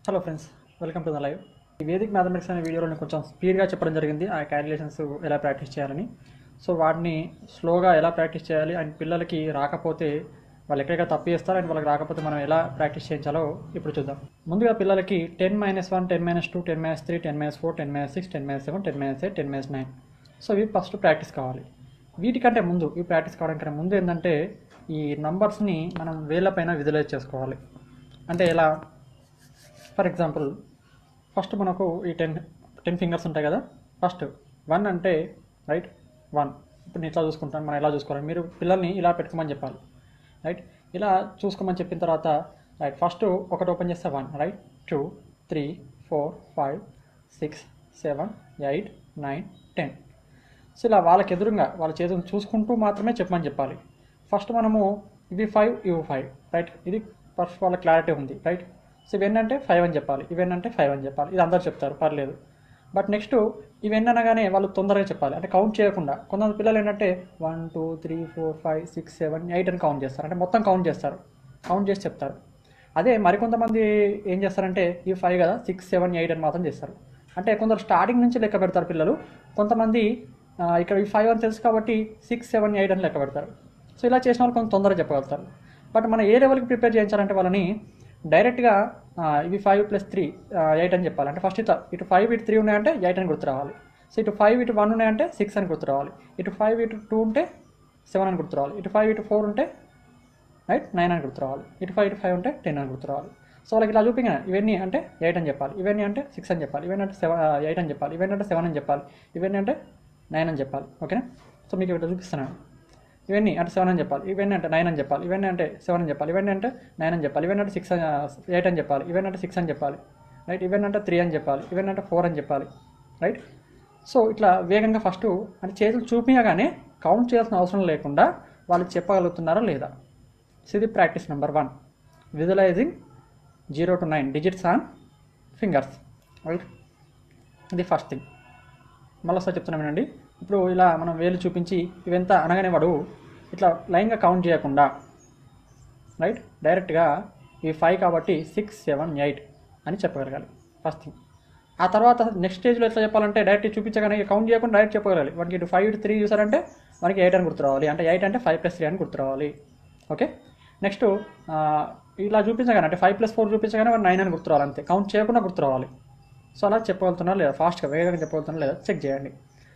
Hello friends, welcome to the live. ఈ Vedic mathematics అనే వీడియోలో నేను కొంచెం స్పీడ్గా చెప్పడం జరిగింది. ఆ క్యాలిక్యులేషన్స్ ఎలా ప్రాక్టీస్ చేయాలని. సో వాటిని స్లోగా ఎలా ప్రాక్టీస్ చేయాలి అండ్ పిల్లలకి రాకపోతే వాళ్ళు ఎక్కడెక్కడ తప్పు చేస్తారు అండ్ వాళ్ళకి రాకపోతే మనం ఎలా ప్రాక్టీస్ చేయించాలో ఇప్పుడు చూద్దాం. ముందుగా పిల్లలకి 10-1, 10-2, 10-3, 10-4, 10-6, 10-7, 10-8, 10-9. సో ఇవి ఫస్ట్ ప్రాక్టీస్ కావాలి. వీటికంటే ముందు ఇవి ప్రాక్టీస్ కావడానికి ముందు ఏంటంటే ఈ నంబర్స్ని మనం వేళ్ళపైన విజువలైజ్ చేసుకోవాలి. అంటే ఎలా? ఫర్ ఎగ్జాంపుల్ ఫస్ట్ మనకు ఈ 10 ఫింగర్స్ ఉంటాయి కదా. ఫస్ట్ 1 అంటే రైట్ 1. ఇప్పుడు నేను ఇట్లా చూసుకుంటాను. మనం ఎలా చూసుకోవాలి? మీరు పిల్లల్ని ఇలా పెట్టుకోమని చెప్పాలి. రైట్, ఇలా చూసుకోమని చెప్పిన తర్వాత రైట్ ఫస్ట్ ఒకటి ఓపెన్ చేస్తే 1, రైట్ 2, 3, 4, 5, 6, 7, 8, 9, 10. సో ఇలా వాళ్ళకి ఎదురుగా వాళ్ళ చేతులను చూసుకుంటూ మాత్రమే చెప్పమని చెప్పాలి. ఫస్ట్ మనము ఇవి 5, ఇవి 5, రైట్. ఇది ఫస్ట్ వాళ్ళ క్లారిటీ ఉంది, రైట్. సో ఇవేంటంటే 5 అని చెప్పాలి, ఇవేంటంటే 5 అని చెప్పాలి. ఇది అందరు చెప్తారు, పర్లేదు. బట్ నెక్స్ట్ ఇవన్నీ అనగానే వాళ్ళు తొందరగా చెప్పాలి, అంటే కౌంట్ చేయకుండా. కొంతమంది పిల్లలు ఏంటంటే 1, 2, 3, 4, 5, 6, 7, 8 అని కౌంట్ చేస్తారు, అంటే మొత్తం కౌంట్ చేస్తారు, కౌంట్ చేసి చెప్తారు. అదే మరికొంతమంది ఏం చేస్తారంటే ఇవి 5 కదా, 6, 7, 8 అని మాత్రం చేస్తారు. అంటే కొందరు స్టార్టింగ్ నుంచి లెక్క పెడతారు పిల్లలు. కొంతమంది ఇక్కడ ఈ 5 అని తెలుసు కాబట్టి 6, 7, 8 అని లెక్క పెడతారు. సో ఇలా చేసిన వాళ్ళు కొంచెం తొందరగా చెప్పగలుగుతారు. బట్ మనం ఏ లెవెల్కి ప్రిపేర్ చేయించాలంటే వాళ్ళని డైరెక్ట్గా ఇవి 5 + 3 8 అని చెప్పాలి. అంటే ఫస్ట్ ఇటు 5 ఇటు 3 ఉన్నాయంటే 8 అని గుర్తు రావాలి. సో ఇటు 5 ఇటు 1 ఉన్నాయంటే 6 అని గుర్తు రావాలి. ఇటు 5 ఇటు 2 ఉంటే 7 అని గుర్తు రావాలి. ఇటు 5 ఇటు 4 ఉంటే రైట్ 9 అని గుర్తు రావాలి. ఇటు 5 ఇటు 5 ఉంటే 10 అని గుర్తు రావాలి. సో వాళ్ళకి ఇలా చూపించిన ఇవన్నీ అంటే 8 అని చెప్పాలి, ఇవన్నీ అంటే 6 అని చెప్పాలి, ఇవన్నీ అంటే 8 అని చెప్పాలి, ఇవన్నీ అంటే 7 అని చెప్పాలి, ఇవన్నీ అంటే 9 అని చెప్పాలి. ఓకేనా? సో మీకు ఇక్కడ చూపిస్తున్నాను. ఇవన్నీ అంటే 7 అని చెప్పాలి, ఇవన్నీ అంటే 9 అని చెప్పాలి, ఇవన్నీ అంటే 7 అని చెప్పాలి, ఇవన్నీ అంటే 9 అని చెప్పాలి, ఇవన్నీ అంటే 8 అని చెప్పాలి, ఇవన్నీ అంటే 6 అని చెప్పాలి, రైట్. ఇవన్నీ అంటే 3 అని చెప్పాలి, ఇవన్నీ అంటే 4 అని చెప్పాలి, రైట్. సో ఇట్లా వేగంగా ఫస్ట్ అంటే చేతులు చూపించగానే కౌంట్ చేయాల్సిన అవసరం లేకుండా వాళ్ళు చెప్పగలుగుతున్నారా లేదా. సో ఇది practice number 1, visualising 0 to 9 digits on fingers, right. ఇది ఫస్ట్ థింగ్. మళ్ళీ ఒకసారి చెప్తున్నాం వినండి. ఇప్పుడు ఇలా మనం వేలు చూపించి ఇవెంత అనగానే వాడు ఇట్లా లైన్గా కౌంట్ చేయకుండా రైట్ డైరెక్ట్గా ఇవి 5 కాబట్టి 6, 7, 8 అని చెప్పగలగాలి, ఫస్ట్ థింగ్. ఆ తర్వాత నెక్స్ట్ స్టేజ్లో ఎట్లా చెప్పాలంటే డైరెక్ట్ చూపించగానే కౌంట్ చేయకుండా డైరెక్ట్ చెప్పగలగాలి. వాడికి ఇటు 5 ఇటు 3 చూసారంటే మనకి 8 అని గుర్తు రావాలి, అంటే 8 అంటే 5 + 3 అని గుర్తు రావాలి. ఓకే, నెక్స్ట్ ఇలా చూపించగానే అంటే 5 + 4 చూపించగానే వాడు 9 అని గుర్తు రావాలి, అంతే. కౌంట్ చేయకుండా గుర్తు రావాలి. సో అలా చెప్పగలుగుతున్నారు లేదా, ఫాస్ట్గా వేగంగా చెప్పగలుగుతున్నారు లేదా చెక్ చేయండి.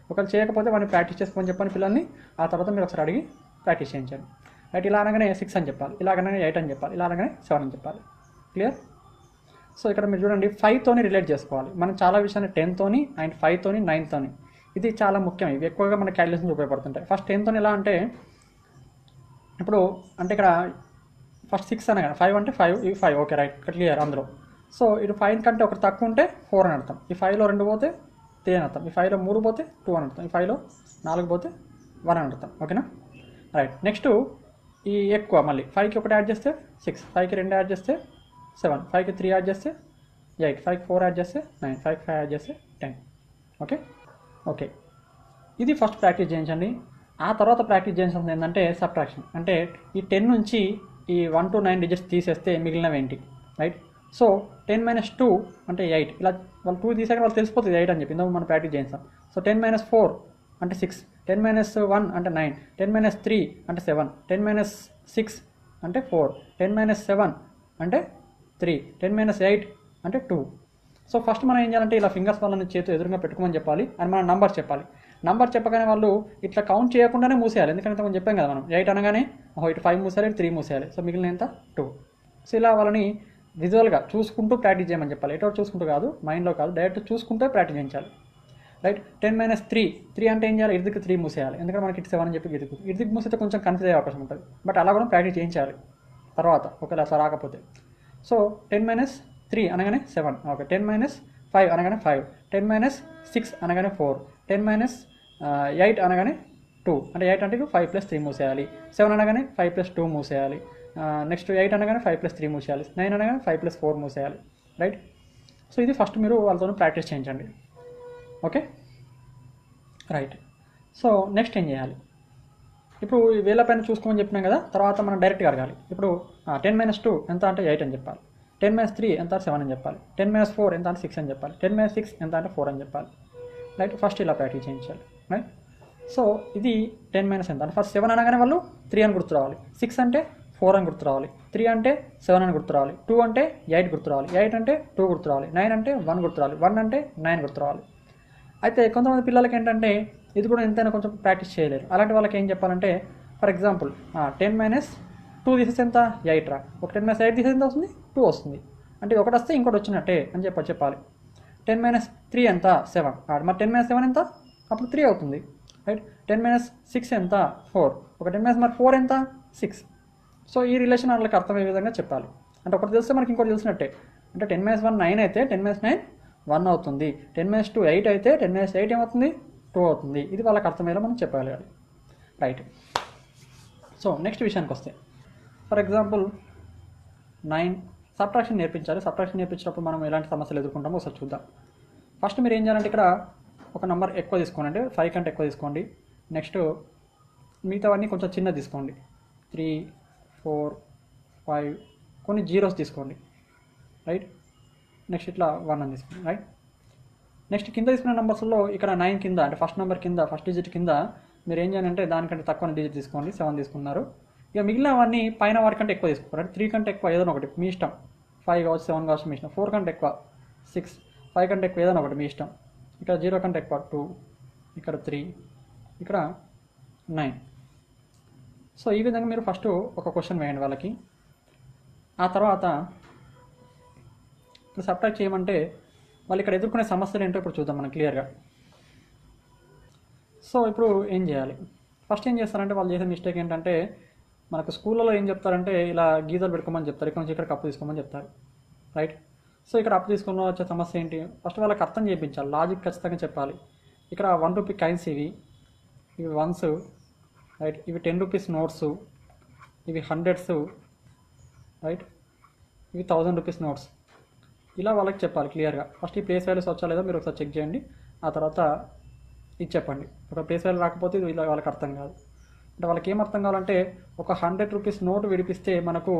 ఒకవేళ చేయకపోతే వాడిని ప్రాక్టీస్ చేసుకోమని చెప్పని పిల్లల్ని ఆ తర్వాత మీరు ఒకసారి అడిగి ప్రాక్టీస్ చేయించండి, రైట్. ఇలా అనగానే 6 అని చెప్పాలి, ఇలా అనగానే 8 అని చెప్పాలి, ఇలా అనగానే 7 అని చెప్పాలి. క్లియర్? సో ఇక్కడ మీరు చూడండి 5తోని రిలేట్ చేసుకోవాలి. మనం చాలా విషయాన్ని 10తోని అండ్ 5తోని 9తోని, ఇది చాలా ముఖ్యం. ఇవి ఎక్కువగా మన క్యాలిక్యులేషన్స్ ఉపయోగపడుతుంటాయి. ఫస్ట్ 10తోని ఎలా అంటే ఇప్పుడు అంటే ఇక్కడ ఫస్ట్ 6 అనగా 5 అంటే 5, ఇవి 5, ఓకే రైట్, క్లియర్ అందులో. సో ఇటు 5 కంటే ఒకటి తక్కువ ఉంటే 4 అని అర్థం, ఈ 5లో 2 పోతే 3 అని అర్థం, ఈ 5లో 3 పోతే 2 అని అర్థం, ఈ 5లో 4 పోతే 1 అని అర్థం. ఓకేనా? రైట్. నెక్స్ట్ ఈ ఎక్కువ మళ్ళీ 5కి 1 యాడ్ చేస్తే 6, 5కి 2 యాడ్ చేస్తే 7, 5కి 3 యాడ్ చేస్తే 8, 5కి 4 యాడ్ చేస్తే 9, 5కి 5 యాడ్ చేస్తే 10. ఓకే ఓకే, ఇది ఫస్ట్ ప్రాక్టీస్ చేయించండి. ఆ తర్వాత ప్రాక్టీస్ చేయించాల్సింది ఏంటంటే సబ్ట్రాక్షన్. అంటే ఈ 10 నుంచి ఈ 1 to 9 డిజిట్స్ తీసేస్తే మిగిలినవి ఏంటి, రైట్. సో 10 - 2 అంటే 8, ఇలా వాళ్ళు 2 తీసాక వాళ్ళు తెలిసిపోతుంది 8 అని చెప్పి ఇందులో మనం ప్రాక్టీస్ చేస్తాం. సో 10 - 4 అంటే 6, 10 - 1 అంటే 9, 10 - 3 అంటే 7, 10 - 6 అంటే 4, 10 - 7 అంటే 3, 10 - 8 అంటే 2. సో ఫస్ట్ మనం ఏం చేయాలంటే ఇలా ఫింగర్స్ వాళ్ళని చేతి ఎదురుగా పెట్టుకోమని చెప్పాలి అండ్ మనం నంబర్ చెప్పాలి. నంబర్ చెప్పగానే వాళ్ళు ఇట్లా కౌంట్ చేయకుండానే మూసేయాలి, ఎందుకంటే మనం చెప్పాం కదా మనం 8 అనగానే ఇటు 5 మూసేయాలి, ఇటు 3 మూసేయాలి, సో మిగిలిన ఎంత 2. సో ఇలా వాళ్ళని విజువల్గా చూసుకుంటూ ప్రాక్టీస్ చేయమని చెప్పాలి. ఎటో చూసుకుంటూ కాదు, మైండ్లో కాదు, డైరెక్ట్ చూసుకుంటే ప్రాక్టీస్ చేయించాలి, రైట్. 10 - 3 అంటే ఏం చేయాలి, ఇటుదిక్కు 3 మూసేయాలి, ఎందుకంటే మనకి ఇటు 7 అని చెప్పి ఇటుదిక్కు మూసేస్తే కొంచెం కన్ఫ్యూజ్ అయ్యే అవకాశం ఉంటుంది. బట్ అలా కూడా ప్రాక్టీస్ చేయించాలి తర్వాత ఒకవేళ అసలు రాకపోతే. సో 10 - 3 అనగానే 7, ఓకే. 10 - 5 అనగానే 5, 10 - 6 అనగానే 4, 10 - 8 అనగానే 2, అంటే 8 అంటే 5 + 3 మూసేయాలి, 7 అనగానే 5 + 2 మూసేయాలి, నెక్స్ట్ 8 అనగానే 5 + 3 మూసేయాలి, 9 అనగానే 5 + 4 మూసేయాలి, రైట్. సో ఇది ఫస్ట్ మీరు వాళ్ళతో ప్రాక్టీస్ చేయించండి, ఓకే రైట్. సో నెక్స్ట్ ఏం చేయాలి, ఇప్పుడు వేళ్ళ పైన చూసుకోమని చెప్పినాం కదా, తర్వాత మనం డైరెక్ట్గా అడగాలి. ఇప్పుడు 10 - 2 ఎంత అంటే 8 అని చెప్పాలి. 10 - 3 ఎంత 7 అని చెప్పాలి. 10 - 4 ఎంత అంటే 6 అని చెప్పాలి. 10 - 6 ఎంత అంటే 4 అని చెప్పాలి. రైట్, ఫస్ట్ ఇలా ప్రాక్టీస్ చేయించాలి. రైట్, సో ఇది 10 - ఎంత అంటే ఫస్ట్ 7 అనగానే వాళ్ళు 3 అని గుర్తు రావాలి. 6 అంటే 4 అని గుర్తు రావాలి. 3 అంటే 7 అని గుర్తు రావాలి. 2 అంటే 8 గుర్తు రావాలి. 8 అంటే 2 గుర్తు రావాలి. 9 అంటే 1 గుర్తు రావాలి. 1 అంటే 9 గుర్తు రావాలి. అయితే కొంతమంది పిల్లలకి ఏంటంటే ఇది కూడా ఎంతైనా కొంచెం ప్రాక్టీస్ చేయలేరు. అలాంటి వాళ్ళకి ఏం చెప్పాలంటే, ఫర్ ఎగ్జాంపుల్ 10 - 2 తీసేసి ఎంత 8 రా. ఒక 10 - 8 తీసేసి ఎంత వస్తుంది 2 వస్తుంది. అంటే ఒకటి వస్తే ఇంకోటి వచ్చినట్టే అని చెప్పాలి. 10 - 3 ఎంత 7. మరి 10 - 7 ఎంత, అప్పుడు 3 అవుతుంది. రైట్, 10 - 6 ఎంత 4. ఒక 10 - 4 ఎంత 6. సో ఈ రిలేషన్ వాళ్ళకి అర్థమయ్యే విధంగా చెప్పాలి. అంటే ఒకటి తెలిస్తే మనకి ఇంకోటి తెలిసినట్టే. అంటే 10 - 1 9 అయితే 10 - 9 1 అవుతుంది. 10 - 2 8 అయితే 10 - 8 ఏమవుతుంది 2 అవుతుంది. ఇది వాళ్ళకి అర్థమయ్యేలా మనం చెప్పాలి. రైట్, సో నెక్స్ట్ విషయానికి వస్తే, ఫర్ ఎగ్జాంపుల్ 9 సబ్ట్రాక్షన్ నేర్పించాలి. సబ్ట్రాక్షన్ నేర్పించినప్పుడు మనం ఎలాంటి సమస్యలు ఎదుర్కొంటామో ఒకసారి చూద్దాం. ఫస్ట్ మీరు ఏం చేయాలంటే ఇక్కడ ఒక నెంబర్ ఎక్కువ తీసుకోండి, అంటే 5 కంటే ఎక్కువ తీసుకోండి. నెక్స్ట్ మిగతావన్నీ కొంచెం చిన్నది తీసుకోండి. 3 4 5 కొన్ని జీరోస్ తీసుకోండి. రైట్, నెక్స్ట్ ఇట్లా 1 అని తీసుకోండి. రైట్, నెక్స్ట్ కింద తీసుకున్న నెంబర్స్లో ఇక్కడ 9 కింద అంటే ఫస్ట్ నెంబర్ కింద ఫస్ట్ డిజిట్ కింద మీరు ఏం చేయాలంటే దానికంటే తక్కువ డిజిట్ తీసుకోండి. 7 తీసుకున్నారు. ఇక మిగిలినవన్నీ పైన వాటి కంటే ఎక్కువ తీసుకోండి. అంటే 3 కంటే ఎక్కువ ఏదైనా ఒకటి మీ ఇష్టం. 5 కావచ్చు 7 కావచ్చు మీ ఇష్టం. 4 కంటే ఎక్కువ 6, 5 కంటే ఎక్కువ ఏదైనా ఒకటి మీ ఇష్టం. ఇక్కడ 0 కంటే ఎక్కువ 2, ఇక్కడ 3, ఇక్కడ 9. సో ఈ విధంగా మీరు ఫస్ట్ ఒక క్వశ్చన్ వేయండి వాళ్ళకి. ఆ తర్వాత ఇప్పుడు సబ్ట్రాక్ట్ చేయమంటే వాళ్ళు ఇక్కడ ఎదుర్కొనే సమస్యలు ఏంటో ఇప్పుడు చూద్దాం మనం క్లియర్గా. సో ఇప్పుడు ఏం చేయాలి, ఫస్ట్ ఏం చేస్తారంటే వాళ్ళు చేసే మిస్టేక్ ఏంటంటే, మనకు స్కూళ్ళలో ఏం చెప్తారంటే ఇలా గీతలు పెట్టుకోమని చెప్తారు, ఇక్కడ నుంచి ఇక్కడ కప్పు తీసుకోమని చెప్తారు. రైట్, సో ఇక్కడ అప్పు తీసుకున్న వచ్చే సమస్య ఏంటి, ఫస్ట్ వాళ్ళకి అర్థం చేయించాలి, లాజిక్ ఖచ్చితంగా చెప్పాలి. ఇక్కడ 1 రూపీ కాయిన్స్ ఇవి 1s. రైట్, ఇవి 10 రూపీస్ నోట్స్, ఇవి 100s. రైట్, ఇవి 1000 రూపీస్ నోట్స్. ఇలా వాళ్ళకి చెప్పాలి క్లియర్గా. ఫస్ట్ ఈ ప్లేస్ వాల్యూస్ వచ్చా లేదా మీరు ఒకసారి చెక్ చేయండి. ఆ తర్వాత ఇది చెప్పండి. ఒక ప్లేస్ వాల్యూ రాకపోతే ఇది ఇలా వాళ్ళకి అర్థం కాదు. అంటే వాళ్ళకి ఏం అర్థం కావాలంటే, ఒక 100 రూపీస్ నోటు విడిపిస్తే మనకు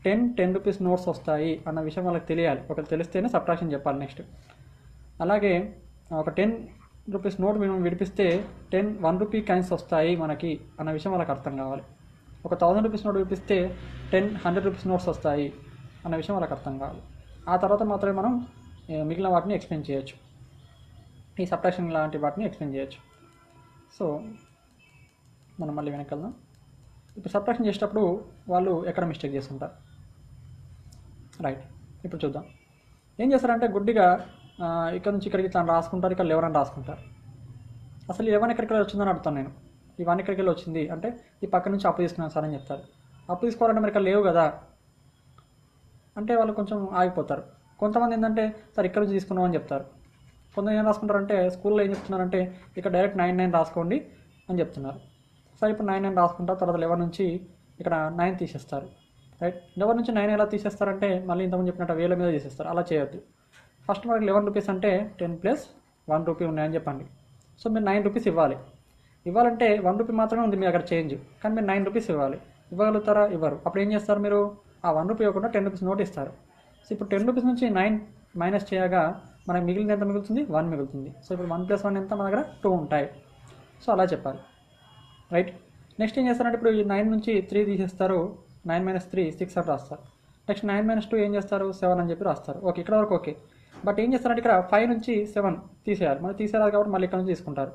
10 రూపీస్ నోట్స్ వస్తాయి అన్న విషయం వాళ్ళకి తెలియాలి. ఒకటి తెలిస్తేనే సబ్ట్రాక్షన్ చెప్పాలి. నెక్స్ట్ అలాగే ఒక 10 రూపీస్ నోట్ మనం విడిపిస్తే 1 రూపీ కాయిన్స్ వస్తాయి మనకి అన్న విషయం వాళ్ళకి అర్థం కావాలి. ఒక 1000 రూపీస్ నోట్ విడిపిస్తే 100 రూపీస్ నోట్స్ వస్తాయి అన్న విషయం వాళ్ళకి అర్థం కావాలి. ఆ తర్వాత మాత్రమే మనం మిగిలిన వాటిని ఎక్స్ప్లెయిన్ చేయొచ్చు, ఈ సబ్ట్రాక్షన్ లాంటి వాటిని ఎక్స్ప్లెయిన్ చేయొచ్చు. సో మనం మళ్ళీ వెనక్కి వెళ్దాం. ఇప్పుడు సబ్ట్రాక్షన్ చేసేటప్పుడు వాళ్ళు ఎక్కడ మిస్టేక్ చేస్తుంటారు. రైట్, ఇప్పుడు చూద్దాం. ఏం చేస్తారంటే గుడ్డిగా ఇక్కడ నుంచి ఇక్కడికి ఇట్లా రాసుకుంటారు, ఇక్కడ 11 అని రాసుకుంటారు. అసలు 11 ఎక్కడికి వచ్చిందని అడుగుతాను నేను. ఈ 1 ఎక్కడికి వెళ్ళి వచ్చింది అంటే ఈ పక్క నుంచి అప్పు తీసుకున్నాను సార్ అని చెప్తారు. అప్పు తీసుకోవాలంటే మరి ఇక్కడ లేవు కదా అంటే వాళ్ళు కొంచెం ఆగిపోతారు. కొంతమంది ఏంటంటే సార్ ఇక్కడ నుంచి తీసుకున్నామని చెప్తారు. కొంతమంది ఏం రాసుకుంటారంటే స్కూల్లో ఏం చెప్తున్నారంటే ఇక్కడ డైరెక్ట్ 9 రాసుకోండి అని చెప్తున్నారు. సరే ఇప్పుడు 9 రాసుకుంటారు, తర్వాత 11 నుంచి ఇక్కడ 9 తీసేస్తారు. రైట్, 11 నుంచి 9 ఎలా తీసేస్తారంటే మళ్ళీ ఇంతకుముందు చెప్పినట్టు వేల మీద తీసేస్తారు. అలా చేయొద్దు. ఫస్ట్ మనకి 11 రూపీస్ అంటే 10 + 1 రూపీ ఉన్నాయని చెప్పండి. సో మీరు 9 రూపీస్ ఇవ్వాలంటే 1 రూపీ మాత్రమే ఉంది మీ దగ్గర చేంజ్, కానీ మీరు 9 రూపీస్ ఇవ్వగలుగుతారా? ఇవ్వరు. అప్పుడు ఏం చేస్తారు, మీరు ఆ 1 రూపీ ఇవ్వకుండా 10 రూపీస్ నోట్ ఇస్తారు. సో ఇప్పుడు 10 రూపీస్ నుంచి 9 మైనస్ చేయగా మనకు మిగిలిన ఎంత మిగులుతుంది, 1 మిగులుతుంది. సో ఇప్పుడు 1 + 1 ఎంత, మన దగ్గర 2 ఉంటాయి. సో అలా చెప్పాలి. రైట్, నెక్స్ట్ ఏం చేస్తారంటే ఇప్పుడు ఈ 9 నుంచి 3 తీసేస్తారు. 9 - 3 6 అని రాస్తారు. నెక్స్ట్ 9 - 2 ఏం చేస్తారు, 7 అని చెప్పి రాస్తారు. ఓకే, ఇక్కడ వరకు ఓకే. బట్ ఏం చేస్తారంటే ఇక్కడ 5 నుంచి 7 తీసేయాలి. మళ్ళీ తీసేయాలి కాబట్టి మళ్ళీ ఇక్కడ నుంచి తీసుకుంటారు.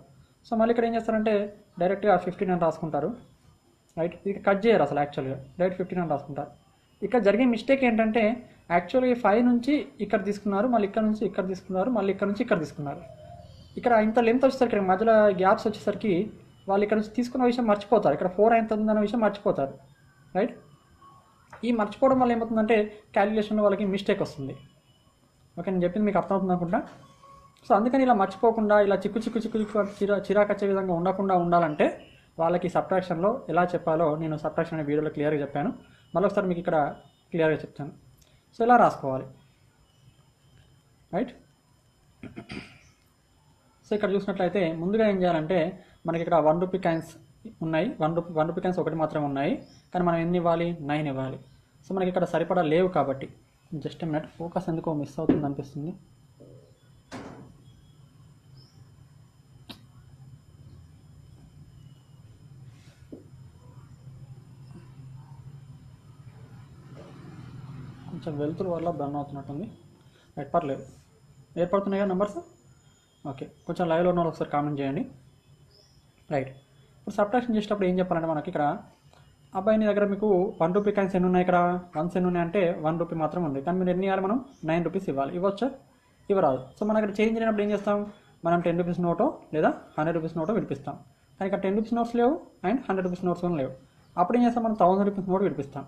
సో మళ్ళీ ఇక్కడ ఏం చేస్తారంటే డైరెక్ట్గా 15 అని రాసుకుంటారు. రైట్, ఇది కట్ చేయరు అసలు, యాక్చువల్గా డైరెక్ట్ 15 అని రాసుకుంటారు. ఇక్కడ జరిగే మిస్టేక్ ఏంటంటే యాక్చువల్గా 5 నుంచి ఇక్కడ తీసుకున్నారు, మళ్ళీ ఇక్కడ నుంచి ఇక్కడ తీసుకున్నారు, మళ్ళీ ఇక్కడ నుంచి ఇక్కడ తీసుకున్నారు. ఇక్కడ ఇంత లెంత్ వచ్చేసరికి మధ్యలో గ్యాప్స్ వచ్చేసరికి వాళ్ళు ఇక్కడ నుంచి తీసుకున్న విషయం మర్చిపోతారు. ఇక్కడ 4 ఎంత ఉందన్న విషయం మర్చిపోతారు. రైట్, ఈ మర్చిపోవడం వల్ల ఏమవుతుందంటే క్యాలిక్యులేషన్లో వాళ్ళకి మిస్టేక్ వస్తుంది. ఓకే, నేను చెప్పింది మీకు అర్థమవుతుంది అనుకుంటా. సో అందుకని ఇలా మర్చిపోకుండా ఇలా చిక్కు చిరాకచ్చే విధంగా ఉండకుండా ఉండాలంటే వాళ్ళకి సబ్ట్రాక్షన్లో ఎలా చెప్పాలో నేను సబ్ట్రాక్షన్ అనే వీడియోలో క్లియర్గా చెప్పాను. మళ్ళీ ఒకసారి మీకు ఇక్కడ క్లియర్గా చెప్తాను. సో ఇలా రాసుకోవాలి. రైట్, సో ఇక్కడ చూసినట్లయితే ముందుగా ఏం చేయాలంటే మనకి ఇక్కడ 1 రూపీ కాయిన్స్ ఉన్నాయి. 1 రూపీ కాయిన్స్ ఒకటి మాత్రమే ఉన్నాయి, కానీ మనం ఎన్ని ఇవ్వాలి, 9 ఇవ్వాలి. సో మనకి ఇక్కడ సరిపడా లేవు కాబట్టి జస్ట్ మినిట్, ఫోకస్ ఎందుకో మిస్ అవుతుంది అనిపిస్తుంది. కొంచెం వెలుతురు వల్ల బర్న్ అవుతున్నట్టుంది. రైట్, పర్లేదు. ఏర్పడుతున్నాయి కదా నెంబర్స్? ఓకే, కొంచెం లైవ్లో ఉన్న ఒకసారి కామెంట్ చేయండి. రైట్, ఇప్పుడు సబ్ట్రాక్షన్ చేసేటప్పుడు ఏం చెప్పాలంటే మనకి ఇక్కడ అబ్బాయి నీ దగ్గర మీకు 1 రూపీ కాయిన్స్ ఎన్ని ఉన్నాయి? ఇక్కడ 1s ఎన్ని ఉన్నాయి అంటే 1 రూపీ మాత్రం ఉంది. కానీ మీరు ఎన్ని ఇవ్వాలి? మనం 9 రూపీస్ ఇవ్వాలి. ఇవ్వచ్చా? ఇవ్వరాదు. సో మన ఇక్కడ చేంజ్ అయినప్పుడు ఏం చేస్తాం? మనం 10 రూపీస్ నోటో లేదా 100 రూపీస్ నోటో విడిపిస్తాం. కానీ ఇక్కడ 10 రూపీస్ నోట్స్ లేవు అండ్ 100 రూపీస్ నోట్స్ కూడా లేవు. అప్పుడు ఏం చేస్తాం? మనం 1000 రూపీస్ నోట్ విడిపిస్తాం.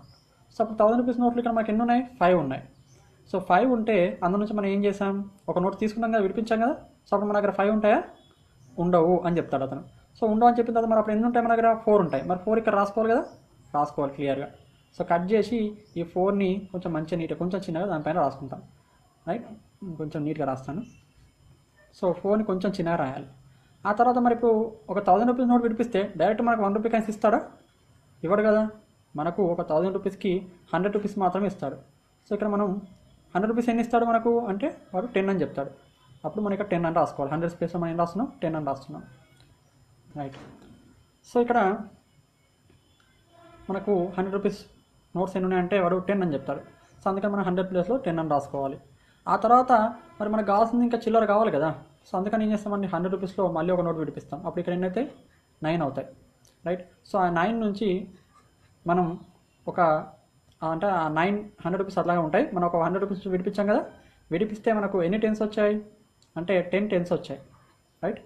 సో అప్పుడు 1000 రూపీస్ నోట్లు ఇక్కడ మనకి ఎన్ని ఉన్నాయి? 5 ఉన్నాయి. సో 5 ఉంటే అందు నుంచి మనం ఏం చేసాం? ఒక నోట్ తీసుకున్నాం కదా, విడిపించాం కదా. సో అప్పుడు మన దగ్గర 5 ఉంటాయా? ఉండవు అని చెప్తాడు అతను. సో ఉండవు అని చెప్పిన తర్వాత మరి అప్పుడు ఎన్ని ఉంటాయి? మన దగ్గర 4 ఉంటాయి. మరి 4 ఇక్కడ రాసుకోవాలి కదా, రాసుకోవాలి క్లియర్గా. సో కట్ చేసి ఈ 4ని కొంచెం మంచిగా నీట్గా కొంచెం చిన్నగా దానిపైన రాసుకుంటాం. రైట్, కొంచెం నీట్గా రాస్తాను. సో 4ని కొంచెం చిన్నగా రాయాలి. ఆ తర్వాత మరి ఇప్పుడు ఒక 1000 రూపీస్ నోట్ విడిపిస్తే డైరెక్ట్ మనకు 1 రూపీ కాయిన్స్ ఇస్తాడా? ఇవ్వడు కదా. మనకు ఒక 1000 రూపీస్కి 100 రూపీస్ మాత్రమే ఇస్తాడు. సో ఇక్కడ మనం 100 రూపీస్ ఎన్ని ఇస్తాడు మనకు అంటే వాడు 10 అని చెప్తాడు. అప్పుడు మనం ఇక్కడ 10 అని రాసుకోవాలి. 100 స్పేస్లో మనం ఏం రాస్తున్నాం? 10 అని రాస్తున్నాం. రైట్, సో ఇక్కడ మనకు 100 రూపీస్ నోట్స్ ఎన్ని ఉన్నాయంటే వాడు 10 అని చెప్తాడు. సో అందుకని మనం 100 ప్లేస్లో 10 అని రాసుకోవాలి. ఆ తర్వాత మరి మనకు కావాల్సింది ఇంకా చిల్లర కావాలి కదా. సో అందుకని ఏం చేస్తామండి? 100 రూపీస్లో మళ్ళీ ఒక నోట్ విడిపిస్తాం. అప్పుడు ఇక్కడ ఎన్ని అవుతాయి? 9 అవుతాయి. రైట్, సో ఆ 9 నుంచి మనం ఒక అంటే ఆ 100 రూపీస్ అట్లాగే ఉంటాయి. మనం ఒక 100 రూపీస్ విడిపించాం కదా, విడిపిస్తే మనకు ఎన్ని టెన్స్ వచ్చాయి అంటే 10 టెన్స్ వచ్చాయి. రైట్,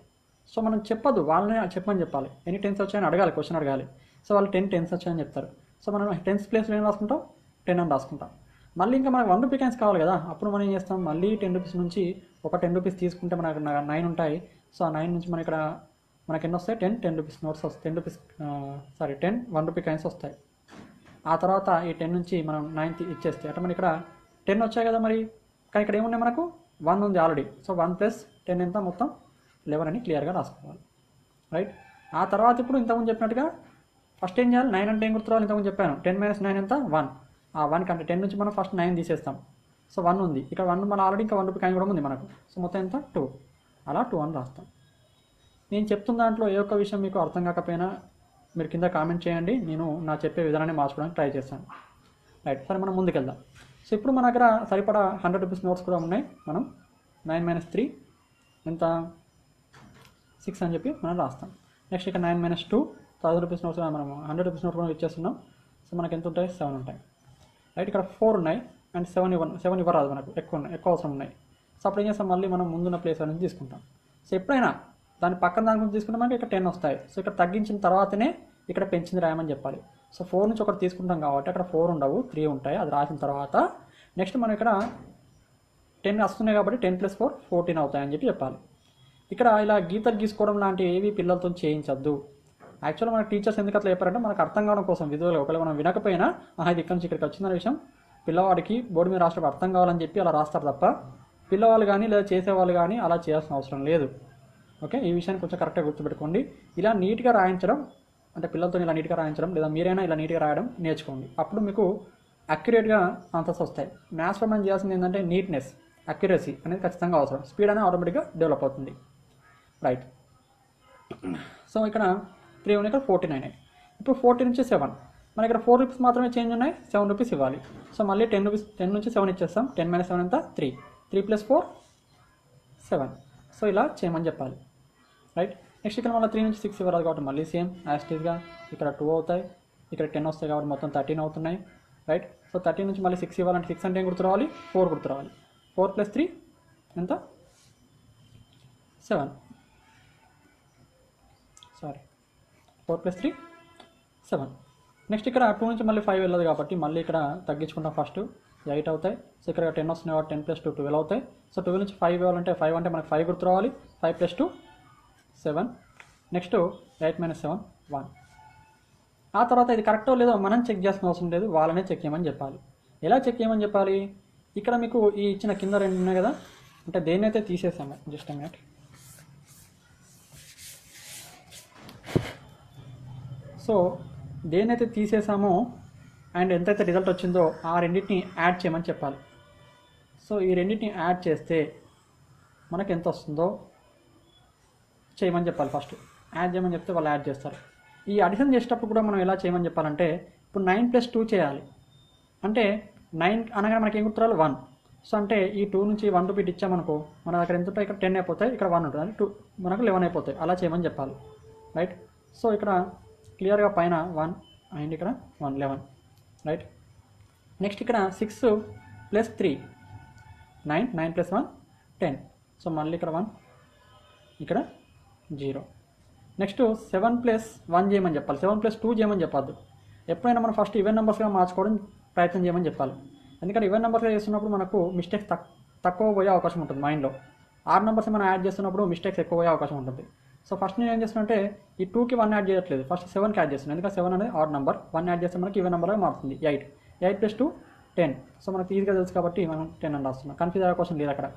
సో మనం చెప్పదు, వాళ్ళనే చెప్పమని చెప్పాలి. ఎన్ని టెన్స్ వచ్చాయని అడగాలి, క్వశ్చన్ అడగాలి. సో వాళ్ళు 10 టెన్స్ వచ్చాయని చెప్తారు. సో మనం 10th ప్లేస్లో ఏం రాసుకుంటాం? 10 అని రాసుకుంటాం. మళ్ళీ ఇంకా మనకు 1 రూపీ కాయిన్స్ కావాలి కదా. అప్పుడు మనం ఏం చేస్తాం? మళ్ళీ 10 రూపీస్ నుంచి ఒక 10 రూపీస్ తీసుకుంటే మనకు 9 ఉంటాయి. సో ఆ 9 నుంచి మన ఇక్కడ మనకి ఎన్ని వస్తాయి? 10 రూపీస్ నోట్స్ వస్తాయి. 10 రూపీస్ 10 1 రూపీ కాయిన్స్ వస్తాయి. ఆ తర్వాత ఈ 10 నుంచి మనం 9 ఇచ్చేస్తే అంటే మనకి ఇక్కడ 10 వచ్చాయి కదా. మరి కానీ ఇక్కడ ఏమున్నాయి? మనకు 1 ఉంది ఆల్రెడీ. సో 1 + 10 ఎంత? మొత్తం 11 అని క్లియర్గా రాసుకోవాలి. రైట్, ఆ తర్వాత ఇప్పుడు ఇంతకుముందు చెప్పినట్టుగా ఫస్ట్ ఏం చేయాలి? 9 అంటే ఏం గుర్తురావాలి? ఇంతకుముందు చెప్పాను. 10 - 9 ఎంత? 1. ఆ 1 కంటే 10 నుంచి మనం ఫస్ట్ 9 తీసేస్తాం. సో 1 ఉంది ఇక్కడ. 1 మన ఆల్రెడీ ఇంకా 1 రూపీ కాయిన్ కూడా ఉంది మనకు. సో మొత్తం ఎంత? 2. అలా 2 అని రాస్తాం. నేను చెప్తున్న దాంట్లో ఏ ఒక్క విషయం మీకు అర్థం కాకపోయినా మీరు కింద కామెంట్ చేయండి. నేను నా చెప్పే విధానాన్ని మార్చుకోవడానికి ట్రై చేస్తాను. రైట్, సరే మనం ముందుకెళ్దాం. సో ఇప్పుడు మన దగ్గర సరిపడా 100 రూపీస్ నోట్స్ కూడా ఉన్నాయి. మనం 9 - 3 ఎంత? 6 అని చెప్పి మనం రాస్తాం. నెక్స్ట్ ఇక్కడ 9 - 2 1000 రూపీస్ నోట్స్ మనం 100 రూపీస్ నోట్ కూడా ఇచ్చేస్తున్నాం. సో మనకి ఎంత ఉంటాయి? 7 ఉంటాయి. రైట్, ఇక్కడ 4 ఉన్నాయి అండ్ 7 ఇవ్వరాదు మనకు, ఎక్కువ అవసరం ఉన్నాయి. సో అప్పుడు ఏం చేస్తాం? మళ్ళీ మనం ముందున్న ప్లేస్ నుంచి తీసుకుంటాం. సో ఎప్పుడైనా దాని పక్కన దాని గురించి తీసుకుంటామంటే ఇక్కడ 10 వస్తాయి. సో ఇక్కడ తగ్గించిన తర్వాతనే ఇక్కడ పెంచింది రాయమని చెప్పాలి. సో 4 నుంచి ఒకటి తీసుకుంటాం కాబట్టి అక్కడ 4 ఉండవు, 3 ఉంటాయి. అది రాసిన తర్వాత నెక్స్ట్ మనం ఇక్కడ 10 వస్తున్నాయి కాబట్టి 10 + 4 14 అవుతాయని చెప్పి చెప్పాలి. ఇక్కడ ఇలా గీతలు గీసుకోవడం లాంటివి ఏవి పిల్లలతో చేయించద్దు. యాక్చువల్గా మన టీచర్స్ ఎందుకు అట్లా చెప్పారంటే మనకు అర్థం కావడం కోసం, విజువల్గా. ఒకవేళ మనం వినకపోయినా ఇది ఇక్కడ నుంచి ఇక్కడికి వచ్చిన విషయం పిల్లవాడికి బోర్డు మీద రాసినప్పుడు అర్థం కావాలని చెప్పి అలా రాస్తారు తప్ప పిల్లవాళ్ళు కానీ లేదా చేసేవాళ్ళు కానీ అలా చేయాల్సిన అవసరం లేదు. ఓకే, ఈ విషయాన్ని కొంచెం కరెక్ట్గా గుర్తుపెట్టుకోండి. ఇలా నీట్గా రాయించడం అంటే పిల్లలతో ఇలా నీట్గా రాయించడం లేదా మీరైనా ఇలా నీట్గా రాయడం నేర్చుకోండి. అప్పుడు మీకు అక్యురేట్గా ఆన్సర్స్ వస్తాయి. మ్యాథ్స్లో మనం చేయాల్సింది ఏంటంటే నీట్నెస్, అక్యురసీ అనేది ఖచ్చితంగా అవసరం. స్పీడ్ అనేది ఆటోమేటిక్గా డెవలప్ అవుతుంది. రైట్, సో ఇక్కడ 3 ఉన్నాయి, ఇక్కడ 14 అయినాయి. ఇప్పుడు 14 నుంచి 7 మన ఇక్కడ 4 రూపీస్ మాత్రమే చేంజ్ ఉన్నాయి. 7 రూపీస్ ఇవ్వాలి. సో మళ్ళీ 10 రూపీస్ 10 నుంచి 7 ఇచ్చేస్తాం. 10 - 7 ఎంత? 3. 3 + 4 7. సో ఇలా చేయమని చెప్పాలి. రైట్, నెక్స్ట్ ఇక్కడ మళ్ళీ 3 నుంచి 6 ఇవ్వరాదు కాబట్టి మళ్ళీ సేమ్ యాస్టీస్గా ఇక్కడ 2 అవుతాయి. ఇక్కడ 10 వస్తాయి కాబట్టి మొత్తం 13 అవుతున్నాయి. రైట్, సో 13 నుంచి మళ్ళీ 6 ఇవ్వాలంటే 6 అంటే ఏం గుర్తు రావాలి? 4 గుర్తు రావాలి. 4 + 3 ఎంత? 7. 4 + 3 7. నెక్స్ట్ ఇక్కడ 2 నుంచి మళ్ళీ 5 వెళ్ళదు కాబట్టి మళ్ళీ ఇక్కడ తగ్గించుకుంటాం. ఫస్ట్ 8 అవుతాయి. సో ఇక్కడ 10 వస్తున్నాయి కాబట్టి 10 + 2 12 అవుతాయి. సో 12 నుంచి 5 ఇవ్వాలంటే 5 అంటే మనకు 5 గుర్తు రావాలి. 5 + 2 7. నెక్స్ట్ 8 - 7 1. ఆ తర్వాత ఇది కరెక్టో లేదో మనం చెక్ చేయాల్సిన అవసరం లేదు, వాళ్ళనే చెక్ చేయమని చెప్పాలి. ఎలా చెక్ చేయమని చెప్పాలి? ఇక్కడ మీకు ఈ ఇచ్చిన కింద 2 ఉన్నాయి కదా, అంటే దేన్నైతే తీసేసాము జస్ట్ మినిట్. సో దేన్నైతే తీసేసామో అండ్ ఎంతైతే రిజల్ట్ వచ్చిందో ఆ రెండింటిని యాడ్ చేయమని చెప్పాలి. సో ఈ రెండింటిని యాడ్ చేస్తే మనకు ఎంత వస్తుందో చేయమని చెప్పాలి. ఫస్ట్ యాడ్ చేయమని చెప్తే వాళ్ళు యాడ్ చేస్తారు. ఈ అడిషన్ చేసేటప్పుడు కూడా మనం ఎలా చేయమని చెప్పాలంటే ఇప్పుడు 9 + 2 చేయాలి. అంటే 9 అనగా మనకి ఏం గుర్తురాలి 1. సో అంటే ఈ 2 నుంచి 1 రూపీ ఇచ్చామనుకో మన దగ్గర ఎంత ఉంటాయి, ఇక్కడ 10 అయిపోతాయి, ఇక్కడ 1 ఉంటుంది, అంటే 2 మనకు 11 అయిపోతాయి. అలా చేయమని చెప్పాలి, రైట్. సో ఇక్కడ క్లియర్గా పైన 1 అండ్ ఇక్కడ 1 11, రైట్. నెక్స్ట్ ఇక్కడ 6 + 3 9, 9 + 1 10. సో మళ్ళీ ఇక్కడ 1, ఇక్కడ 0. నెక్స్ట్ 7 + 1 చేయమని చెప్పాలి, 7 + 2 చేయమని చెప్పద్దు. ఎప్పుడైనా మనం ఫస్ట్ ఈవెన్ నెంబర్స్గా మార్చుకోవడం ప్రయత్నం చేయమని చెప్పాలి. ఎందుకంటే ఈవెన్ నెంబర్స్గా చేస్తున్నప్పుడు మనకు మిస్టేక్స్ తక్కువ పోయే అవకాశం ఉంటుంది. మైండ్లో ఆడ్ నెంబర్స్ మనం యాడ్ చేస్తున్నప్పుడు మిస్టేక్స్ ఎక్కువ పోయే అవకాశం ఉంటుంది. సో ఫస్ట్ నేను ఏం చేస్తున్నా ఈ 2కి 1 యాడ్ చేయట్లేదు, ఫస్ట్ 7కి యాడ్ చేస్తున్నాను. ఎందుకంటే 7 అనేది ఆడ్ నెంబర్, 1 యాడ్ చేస్తే మనకి ఈవెన్ నెంబర్గా మారుతుంది. 8 + 2 10. సో మనకు ఈజీగా తెలుసు కాబట్టి మనం 10 అని రాస్తున్నాం, కన్ఫ్యూజ్ అయ్యే అవకాశం లేదు అక్కడ,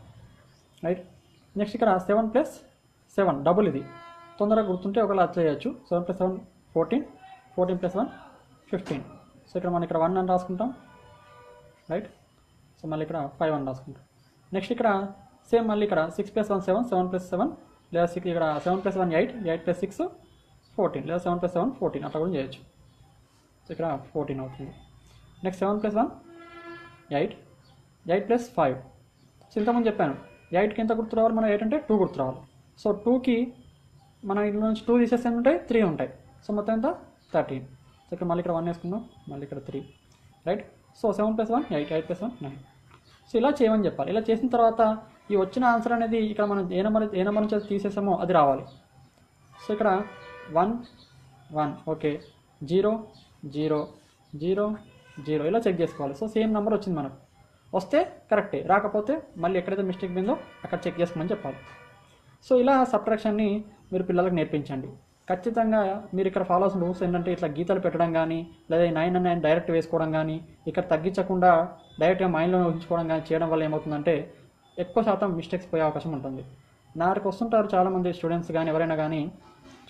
రైట్. నెక్స్ట్ ఇక్కడ 7 + 7 డబుల్, ఇది తొందరగా గుర్తుంటే ఒకవేళ అట్లా చేయొచ్చు. 7 + 7 14, 14 + 1 15. సో ఇక్కడ మనం ఇక్కడ 1 అని రాసుకుంటాం, రైట్. సో మళ్ళీ ఇక్కడ 5 అని రాసుకుంటాం. నెక్స్ట్ ఇక్కడ సేమ్ మళ్ళీ ఇక్కడ 6 + 1 7, 7 + 7 లేదా ఇక్కడ 7 + 1 8, 8 + 6 14 లేదా 7 + 7 14 అట్లా కూడా చేయొచ్చు. సో ఇక్కడ 14 అవుతుంది. నెక్స్ట్ 7 + 1 8, 8 + 5. సో ఇంతకుముందు చెప్పాను 8కి ఎంత గుర్తు రావాలి, మనం 8 అంటే 2 గుర్తు రావాలి. సో 2కి మనం ఇంట్లో నుంచి 2 తీసేస్తే ఉంటాయి 3 ఉంటాయి. సో మొత్తం ఎంత 13. సో ఇక్కడ మళ్ళీ ఇక్కడ 1 వేసుకుందాం, మళ్ళీ ఇక్కడ 3, రైట్. సో 7 + 1 8, 8 + 1 9. సో ఇలా చేయమని చెప్పాలి. ఇలా చేసిన తర్వాత ఈ వచ్చిన ఆన్సర్ అనేది ఇక్కడ మనం ఏ నెంబర్ నుంచి తీసేసామో అది రావాలి. సో ఇక్కడ 1 1 ఓకే, 0 0 0 0 ఇలా చెక్ చేసుకోవాలి. సో సేమ్ నెంబర్ వచ్చింది మనకు, వస్తే కరెక్టే, రాకపోతే మళ్ళీ ఎక్కడైతే మిస్టేక్ పోయిందో అక్కడ చెక్ చేసుకోమని చెప్పాలి. సో ఇలా సబ్ట్రాక్షన్ని మీరు పిల్లలకు నేర్పించండి. ఖచ్చితంగా మీరు ఇక్కడ ఫాలో అవుతున్న రూల్స్ ఏంటంటే ఇట్లా గీతలు పెట్టడం కానీ, లేదా 9 అని 9 డైరెక్ట్ వేసుకోవడం కానీ, ఇక్కడ తగ్గించకుండా డైరెక్ట్గా మైండ్లో ఊహించుకోవడం కానీ చేయడం వల్ల ఏమవుతుందంటే ఎక్కువ శాతం మిస్టేక్స్ పోయే అవకాశం ఉంటుంది. నా దగ్గరికి వస్తుంటారు చాలామంది స్టూడెంట్స్ కానీ ఎవరైనా కానీ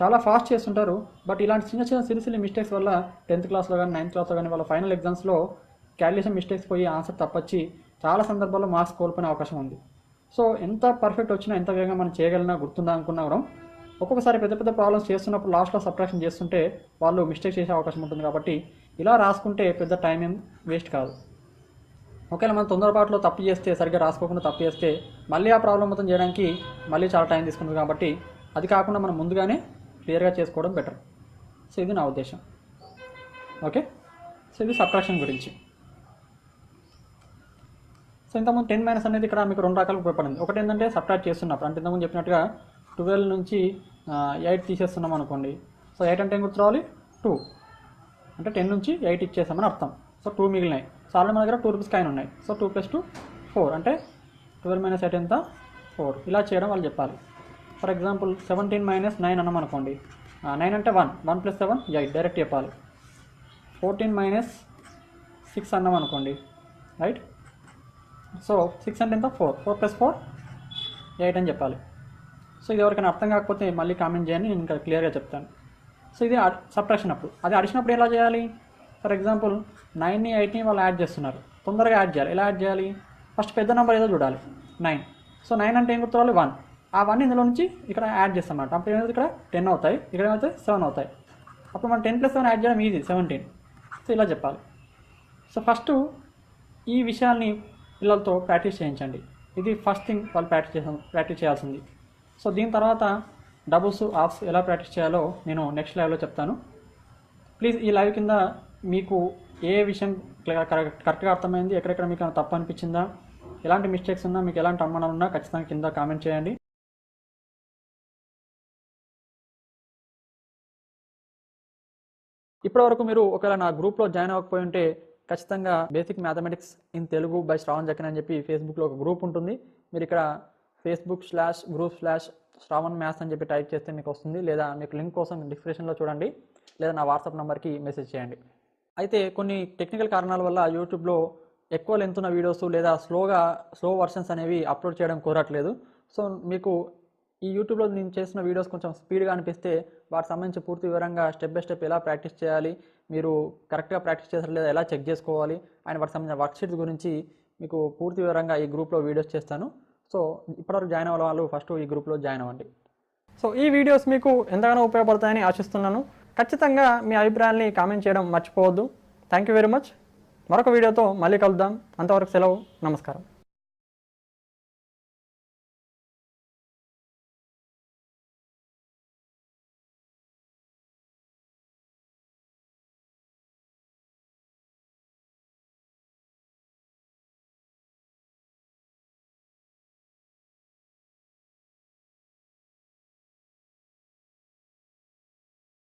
చాలా ఫాస్ట్ చేస్తుంటారు, బట్ ఇలాంటి చిన్న చిన్న సిరిసిలి మిస్టేక్స్ వల్ల 10th క్లాస్లో కానీ 9th క్లాస్లో కానీ వాళ్ళ ఫైనల్ ఎగ్జామ్స్లో క్యాలిక్యులేషన్ మిస్టేక్స్ పోయి ఆన్సర్ తప్పొచ్చి చాలా సందర్భాల్లో మార్క్స్ కోల్పోయే అవకాశం ఉంది. సో ఎంత పర్ఫెక్ట్ వచ్చినా ఎంత వేగంగా మనం చేయగలిగినా గుర్తుందా అనుకున్నా కూడా ఒక్కొక్కసారి పెద్ద పెద్ద ప్రాబ్లమ్స్ చేస్తున్నప్పుడు లాస్ట్లో సబ్ట్రాక్షన్ చేస్తుంటే వాళ్ళు మిస్టేక్ చేసే అవకాశం ఉంటుంది. కాబట్టి ఇలా రాసుకుంటే పెద్ద టైం ఏం వేస్ట్ కాదు. ఒకవేళ మనం తొందరపాటులో తప్పు చేస్తే, సరిగ్గా రాసుకోకుండా తప్పు చేస్తే మళ్ళీ ఆ ప్రాబ్లం మొత్తం చేయడానికి మళ్ళీ చాలా టైం తీసుకుంటుంది. కాబట్టి అది కాకుండా మనం ముందుగానే క్లియర్గా చేసుకోవడం బెటర్. సో ఇది నా ఉద్దేశం, ఓకే. సో ఇది సబ్ట్రాక్షన్ గురించి. సో ఇంతకుముందు 10 - అనేది ఇక్కడ మీకు 2 రకాలుగా ఉపయోగపడింది. ఒకటి ఏంటంటే సబ్ట్రాక్ట్ చేస్తున్నప్పుడు, అంటే ఇంతకుముందు చెప్పినట్టుగా 12 నుంచి 8 తీసేస్తున్నాం అనుకోండి. సో 8 అంటే ఏం గుర్తు రావాలి 2, అంటే 10 నుంచి 8 ఇచ్చేసామని అర్థం. సో 2 మిగిలినాయి. సో ఆల్రెడీ మన దగ్గర 2 రూపీస్ కాయిన్ ఉన్నాయి. సో 2 + 2 4, అంటే 12 - 8 ఎంత 4. ఇలా చేయడం వాళ్ళు చెప్పాలి. ఫర్ ఎగ్జాంపుల్ 17 - 9 అన్నాం అనుకోండి. 9 అంటే 1, 1 + 7 8 డైరెక్ట్ చెప్పాలి. 14 - 6 అన్నాం అనుకోండి, రైట్. సో 6 అంటే ఎంత 4, 4 + 4 8 అని చెప్పాలి. సో ఇది ఎవరికైనా అర్థం కాకపోతే మళ్ళీ కామెంట్ చేయండి, నేను ఇంకా క్లియర్గా చెప్తాను. సో ఇది సబ్ట్రాక్షన్ అప్పుడు. అది అడిషన్ అప్పుడు ఎలా చేయాలి? ఫర్ ఎగ్జాంపుల్ 9ని 8ని వాళ్ళు యాడ్ చేస్తున్నారు, తొందరగా యాడ్ చేయాలి. ఎలా యాడ్ చేయాలి? ఫస్ట్ పెద్ద నెంబర్ ఏదో చూడాలి 9. సో 9 అంటే ఏం గుర్తురావాలి 1. ఆ 1 ఇందులో నుంచి ఇక్కడ యాడ్ చేస్తాం అన్నమాట. అప్పుడు ఏమైతే ఇక్కడ 10 అవుతాయి, ఇక్కడ ఏమైతే 7 అవుతాయి. అప్పుడు మనం 10 + 7 యాడ్ చేయడం ఈజీ 17. సో ఇలా చెప్పాలి. సో ఫస్ట్ ఈ విషయాల్ని పిల్లలతో ప్రాక్టీస్ చేయించండి. ఇది ఫస్ట్ థింగ్ వాళ్ళు ప్రాక్టీస్ చేయాల్సింది. సో దీని తర్వాత డబుల్స్ ఆఫ్స్ ఎలా ప్రాక్టీస్ చేయాలో నేను నెక్స్ట్ లైవ్లో చెప్తాను. ప్లీజ్ ఈ లైవ్ కింద మీకు ఏ విషయం కరెక్ట్గా అర్థమైంది, ఎక్కడెక్కడ మీకు తప్పు అనిపించిందా, ఎలాంటి మిస్టేక్స్ ఉన్నా, మీకు ఎలాంటి అనుమానాలు ఉన్నా ఖచ్చితంగా కింద కామెంట్ చేయండి. ఇప్పటివరకు మీరు ఒకవేళ నా గ్రూప్లో జాయిన్ అవ్వకపోయి ఉంటే ఖచ్చితంగా basic mathematics in Telugu by Shravan Jakkani అని చెప్పి ఫేస్బుక్లో ఒక గ్రూప్ ఉంటుంది. మీరు ఇక్కడ facebook/group/శ్రావణ్ మ్యాథ్స్ అని చెప్పి టైప్ చేస్తే మీకు వస్తుంది, లేదా మీకు లింక్ కోసం డిస్క్రిప్షన్లో చూడండి, లేదా నా వాట్సాప్ నెంబర్కి మెసేజ్ చేయండి. అయితే కొన్ని టెక్నికల్ కారణాల వల్ల యూట్యూబ్లో ఎక్కువ లెంత్ ఉన్న వీడియోస్ లేదా స్లో వర్షన్స్ అనేవి అప్లోడ్ చేయడం కుదరట్లేదు. సో మీకు ఈ యూట్యూబ్లో నేను చేసిన వీడియోస్ కొంచెం స్పీడ్గా అనిపిస్తే వాటికి సంబంధించి పూర్తి వివరంగా స్టెప్ బై స్టెప్ ఎలా ప్రాక్టీస్ చేయాలి, మీరు కరెక్ట్గా ప్రాక్టీస్ చేసారు లేదా ఎలా చెక్ చేసుకోవాలి అండ్ వాటికి సంబంధించిన వర్క్షీట్స్ గురించి మీకు పూర్తి వివరంగా ఈ గ్రూప్లో వీడియోస్ చేస్తాను. సో ఇప్పటివరకు జాయిన్ అవ్వడం వాళ్ళు ఫస్ట్ ఈ గ్రూప్లో జాయిన్ అవ్వండి. సో ఈ వీడియోస్ మీకు ఎంతగానో ఉపయోగపడతాయని ఆశిస్తున్నాను. ఖచ్చితంగా మీ అభిప్రాయాల్ని కామెంట్ చేయడం మర్చిపోవద్దు. Thank you very much. మరొక వీడియోతో మళ్ళీ కలుద్దాం. అంతవరకు సెలవు. నమస్కారం.